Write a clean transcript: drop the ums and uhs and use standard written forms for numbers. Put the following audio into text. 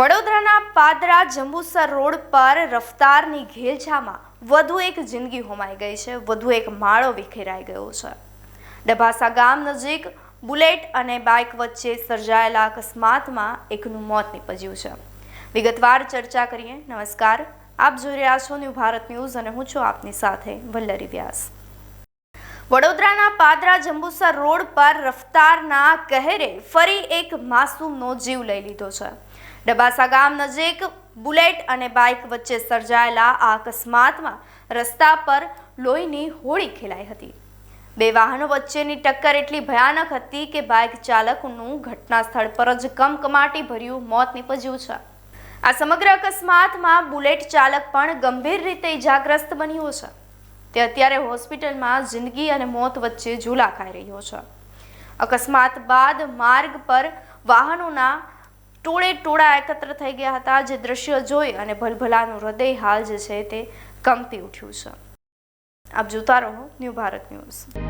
વડોદરાના પાદરા જંબુસર રોડ પર રફતારની ઘેલછામાં વધુ એક જિંદગી હોમાઈ ગઈ છે. વધુ એક માળો વિખેરાઈ ગયો છે. ડભાસા ગામ નજીક બુલેટ અને બાઇક વચ્ચે સર્જાયેલા અકસ્માતમાં એકનું મોત નીપજ્યું છે. વિગતવાર ચર્ચા કરીએ. નમસ્કાર, આપ જોઈ રહ્યા છો ન્યૂ ભારત ન્યૂઝ અને હું છું આપની સાથે વલ્લરી વ્યાસ. વડોદરાના પાદરા જંબુસર રોડ પર રફતારના કહેરે ફરી એક માસૂમનો જીવ લઈ લીધો છે. ડભાસા ગામ નજીક બુલેટ અને બાઇક વચ્ચે સર્જાયેલા આ અકસ્માતમાં રસ્તા પર લોહીની હોળી ખેલાઈ હતી. બે વાહનો વચ્ચેની ટક્કર એટલી ભયાનક હતી કે બાઇક ચાલકનું ઘટના સ્થળ પર જ કમકમાટી ભર્યું મોત નીપજ્યું છે. આ સમગ્ર અકસ્માતમાં બુલેટ ચાલક પણ ગંભીર રીતે ઇજાગ્રસ્ત બન્યો છે. તે અત્યારે હોસ્પિટલમાં જિંદગી અને મોત વચ્ચે ઝૂલા ખાઈ રહ્યો છે. અકસ્માત બાદ માર્ગ પર વાહનોના ટોળા એકત્ર થઈ ગયા હતા. જે દ્રશ્ય જોઈ અને ભલભલાનું હૃદય હાલ જે છે તે કંપી ઉઠ્યું છે. આપ જોતા રહો ન્યૂ ભારત ન્યૂઝ.